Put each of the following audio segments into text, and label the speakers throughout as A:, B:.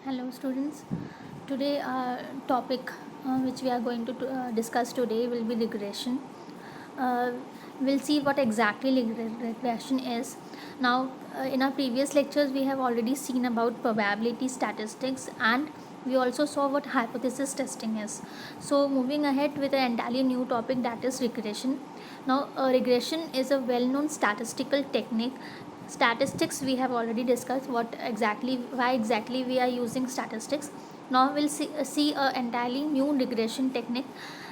A: Hello, students. Today, our topic which we are going to discuss today will be regression. Uh, we'll see what exactly regression is. Now, in our previous lectures, we have already seen about probability statistics and we also saw what hypothesis testing is. So, moving ahead with an entirely new topic, that is regression. Now, regression is a well known statistical technique. Statistics we have already discussed why exactly we are using statistics. Now we'll see a entirely new regression technique,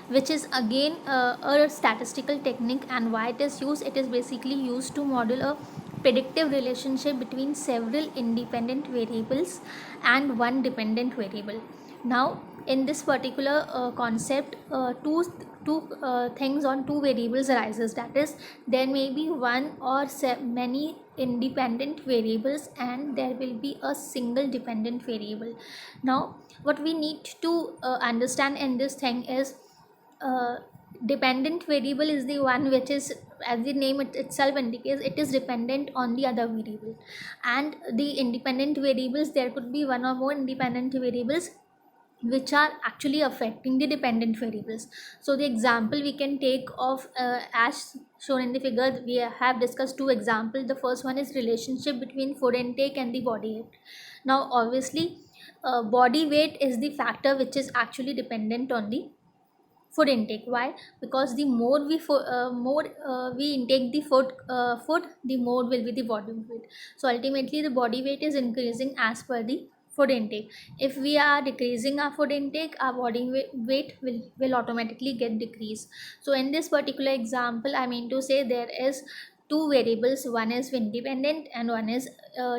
A: which is again a statistical technique. And why it is used, it is basically used to model a predictive relationship between several independent variables and one dependent variable. Now in this particular concept, two things on two variables arises, that is there may be one or many independent variables and there will be a single dependent variable. Now what we need to understand in this thing is, uh, dependent variable is the one which is, as the name itself indicates, it is dependent on the other variable. And the independent variables, there could be one or more independent variables which are actually affecting the dependent variables. So the example we can take of, as shown in the figure, we have discussed two examples. The first one is relationship between food intake and the body weight. Now obviously, body weight is the factor which is actually dependent on the food intake. Why? Because the more we intake the food, the more will be the body weight. So ultimately the body weight is increasing as per the food intake. If we are decreasing our food intake, our body weight will automatically get decreased. So in this particular example, I mean to say, there is two variables, one is independent and one is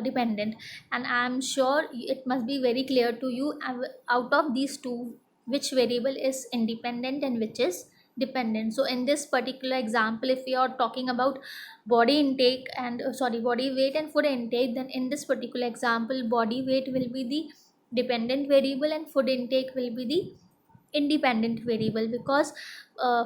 A: dependent. And I'm sure it must be very clear to you, out of these two, which variable is independent and which is dependent. So in this particular example, if we are talking about body intake and body weight and food intake, then in this particular example, body weight will be the dependent variable and food intake will be the independent variable, because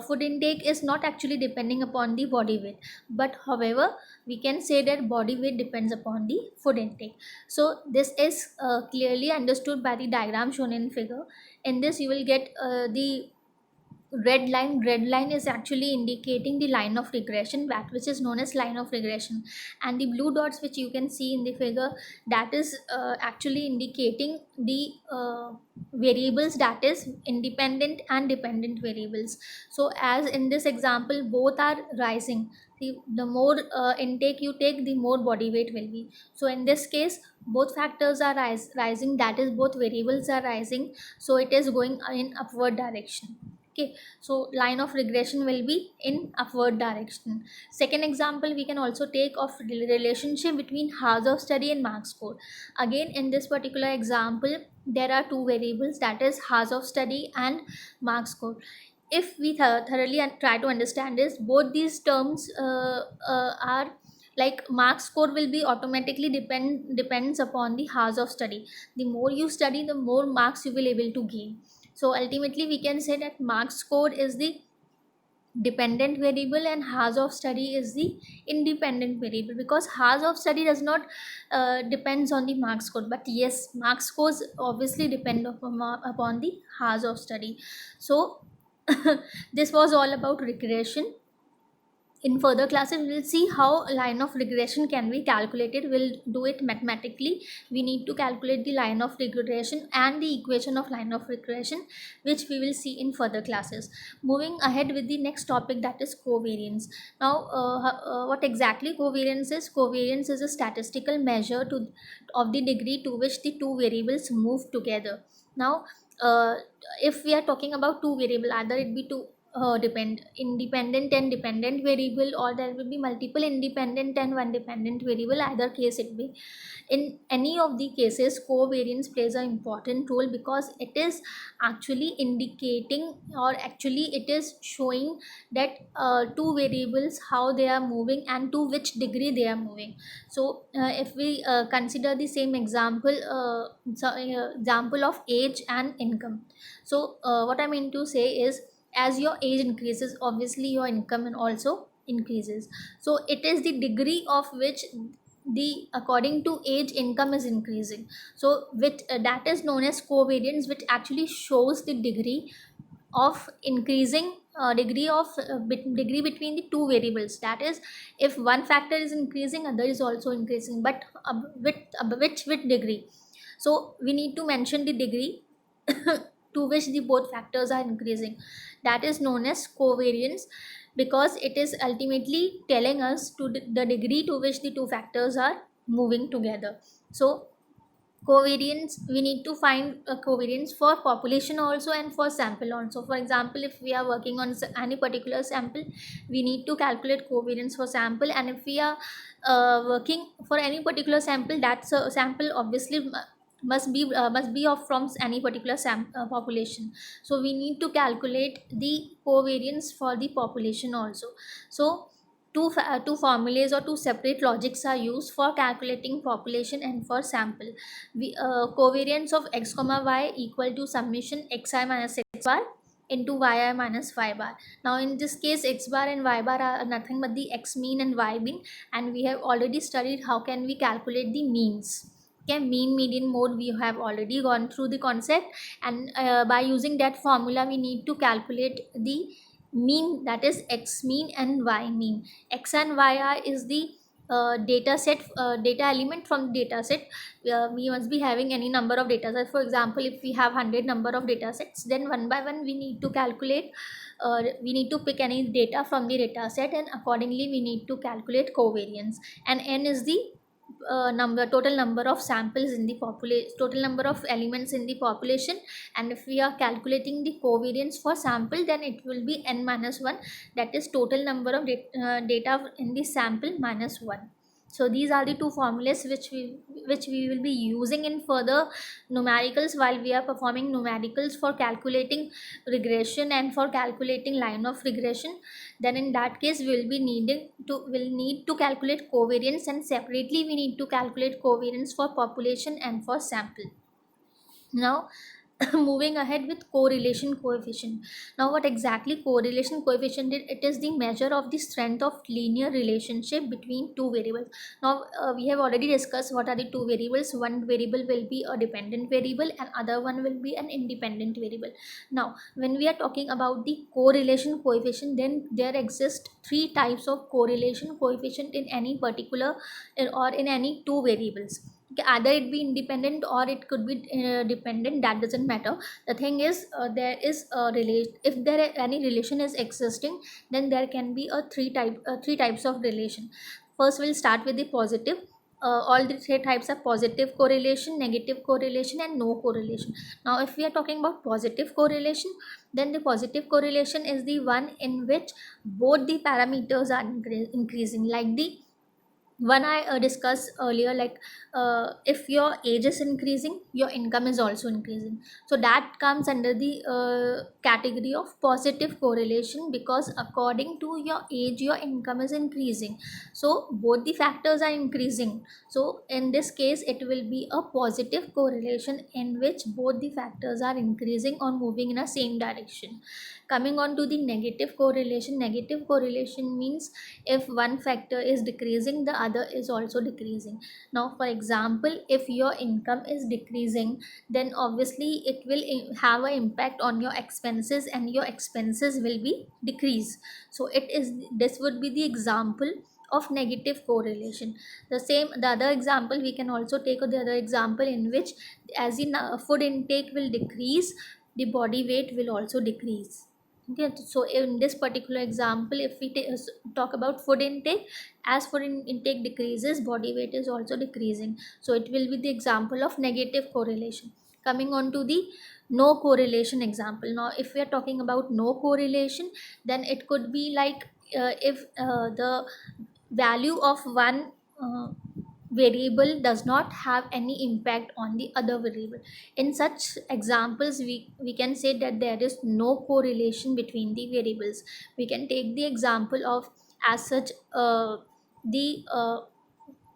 A: food intake is not actually depending upon the body weight. But however, we can say that body weight depends upon the food intake. So this is clearly understood by the diagram shown in figure. In this you will get the red line is actually indicating the line of regression, that which is known as line of regression. And the blue dots which you can see in the figure, that is actually indicating the variables, that is independent and dependent variables. So as in this example, both are rising. The more intake you take, the more body weight will be. So in this case, both factors are rising, that is both variables are rising. So it is going in upward direction. Okay, so line of regression will be in upward direction. Second example we can also take of relationship between hours of study and mark score. Again in this particular example, there are two variables, that is hours of study and mark score. If we thoroughly try to understand this, both these terms are like, mark score will be automatically depends upon the hours of study. The more you study, the more marks you will able to gain. So ultimately we can say that mark score is the dependent variable and hours of study is the independent variable, because hours of study does not depends on the mark score. But yes, mark scores obviously depend upon the hours of study. So this was all about regression. In further classes we'll see how line of regression can be calculated. We'll do it mathematically. We need to calculate the line of regression and the equation of line of regression, which we will see in further classes. Moving ahead with the next topic, that is covariance. Now what exactly covariance is? Covariance is a statistical measure of the degree to which the two variables move together. Now uh, if we are talking about two variable, either it be two depend independent and dependent variable, or there will be multiple independent and one dependent variable, either case it be, in any of the cases covariance plays an important role, because it is actually indicating, or actually it is showing that two variables, how they are moving and to which degree they are moving. So if we consider the same example, example of age and income. So what I mean to say is, as your age increases, obviously your income and also increases. So it is the degree of which the according to age income is increasing. So with that is known as covariance, which actually shows the degree of increasing degree between the two variables. That is, if one factor is increasing, other is also increasing, but with degree. So we need to mention the degree to which the both factors are increasing. That is known as covariance, because it is ultimately telling us to the degree to which the two factors are moving together. So covariance, we need to find a covariance for population also and for sample also. For example, if we are working on any particular sample, we need to calculate covariance for sample. And if we are working for any particular sample, that sample obviously must be of from any particular population. So we need to calculate the covariance for the population also. So two formulas or two separate logics are used for calculating population and for sample. We covariance of x comma y equal to summation xi minus x bar into yi minus y bar. Now in this case, x bar and y bar are nothing but the x mean and y mean, and we have already studied how can we calculate the means. Okay, mean median mode we have already gone through the concept, and by using that formula we need to calculate the mean, that is x mean and y mean. X and y is the data set, data element from the data set. We must be having any number of data sets. For example, if we have 100 number of data sets, then one by one we need to calculate, we need to pick any data from the data set, and accordingly we need to calculate covariance. And n is the total number of samples in the population, total number of elements in the population. And if we are calculating the covariance for sample, then it will be n minus 1, that is total number of data in the sample minus 1. So these are the two formulas which we will be using in further numericals while we are performing numericals for calculating regression and for calculating line of regression. Then in that case will need to calculate covariance, and separately we need to calculate covariance for population and for sample. Now moving ahead with correlation coefficient. Now what exactly correlation coefficient is? It is the measure of the strength of linear relationship between two variables. Now we have already discussed what are the two variables. One variable will be a dependent variable and other one will be an independent variable. Now when we are talking about the correlation coefficient, then there exist three types of correlation coefficient in any particular or in any two variables. Okay, either it be independent or it could be dependent, that doesn't matter. The thing is, there is a relation. If there any relation is existing, then there can be a three types of relation. First we'll start with the positive. All the three types are positive correlation, negative correlation and no correlation. Now if we are talking about positive correlation, then the positive correlation is the one in which both the parameters are increasing, like the one I discussed earlier, like if your age is increasing, your income is also increasing. So that comes under the category of positive correlation, because according to your age your income is increasing, so both the factors are increasing. So in this case it will be a positive correlation in which both the factors are increasing or moving in a same direction. Coming on to the negative correlation. Negative correlation means if one factor is decreasing, the other is also decreasing. Now for example, if your income is decreasing, then obviously it will have an impact on your expenses, and your expenses will be decreased. So this would be the example of negative correlation. The other example we can also take, the other example in which, as in food intake will decrease, the body weight will also decrease. Okay, so in this particular example, if we talk about food intake, as intake decreases, body weight is also decreasing. So it will be the example of negative correlation. Coming on to the no correlation example. Now if we are talking about no correlation, then it could be like if the value of one variable does not have any impact on the other variable. In such examples, we can say that there is no correlation between the variables. We can take the example of, as such, the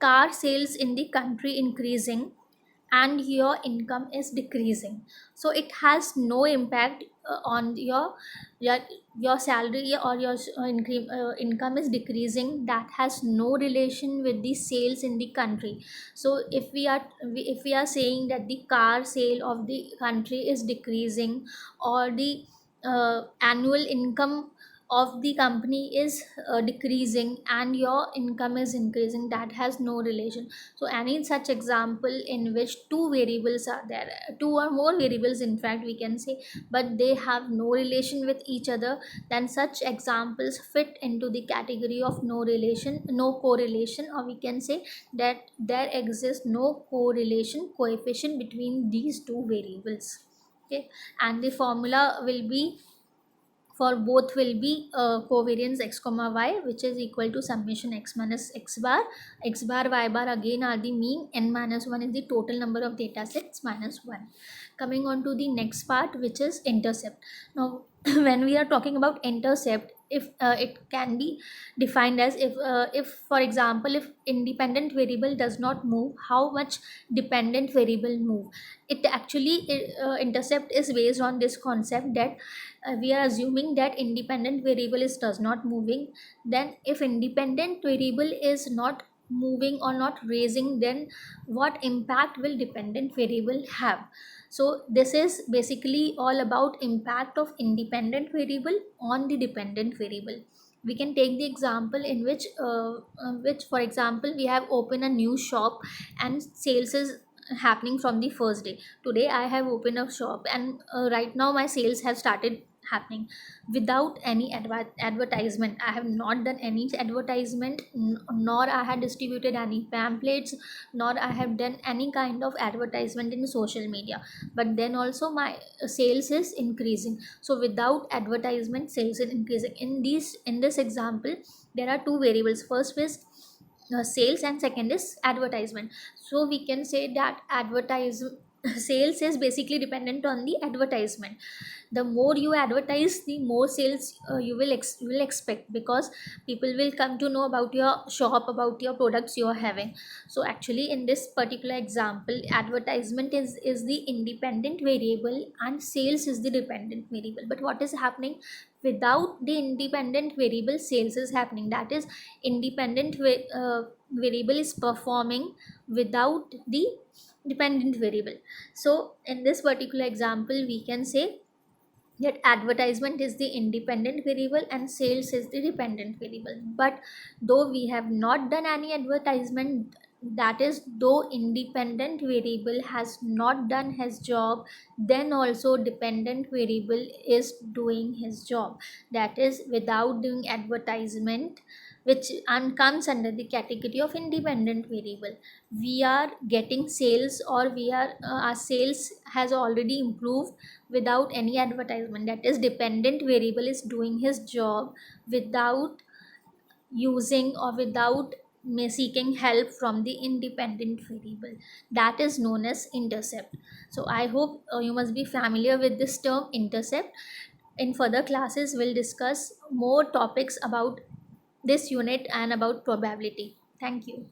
A: car sales in the country increasing, and your income is decreasing, so it has no impact on your your salary, or your income is decreasing, that has no relation with the sales in the country. So if we are saying that the car sale of the country is decreasing, or the annual income of the company is decreasing and your income is increasing, that has no relation. So any such example in which two variables are there, two or more variables in fact we can say, but they have no relation with each other, then such examples fit into the category of no relation, no correlation, or we can say that there exists no correlation coefficient between these two variables. Okay, and the formula will be for both will be covariance x comma y, which is equal to summation x minus x bar y bar again are the mean, n minus 1 is the total number of data sets minus 1. Coming on to the next part, which is intercept. Now when we are talking about intercept, if it can be defined as if for example, if independent variable does not move, how much dependent variable move. It actually intercept is based on this concept that we are assuming that independent variable is does not moving, then if independent variable is not moving or not raising, then what impact will dependent variable have. So this is basically all about impact of independent variable on the dependent variable. We can take the example in which for example we have opened a new shop and sales is happening from the first day. Today I have opened a shop, and right now my sales have started happening without any advertisement. I have not done any advertisement, nor I had distributed any pamphlets, nor I have done any kind of advertisement in social media, but then also my sales is increasing. So without advertisement, sales is increasing. In this example, there are two variables. First is sales, and second is advertisement. So we can say that advertise sales is basically dependent on the advertisement. The more you advertise, the more sales you will expect, because people will come to know about your shop, about your products you are having. So actually in this particular example, advertisement is the independent variable and sales is the dependent variable. But what is happening without the independent variable, sales is happening. That is, variable is performing without the dependent variable. So in this particular example, we can say that advertisement is the independent variable and sales is the dependent variable. But though we have not done any advertisement, that is, though independent variable has not done his job, then also dependent variable is doing his job. That is, without doing advertisement, which comes under the category of independent variable, we are getting sales, or we are our sales has already improved without any advertisement. That is, dependent variable is doing his job without using or without seeking help from the independent variable. That is known as intercept. So I hope you must be familiar with this term intercept. In further classes we'll discuss more topics about this unit and about probability. Thank you.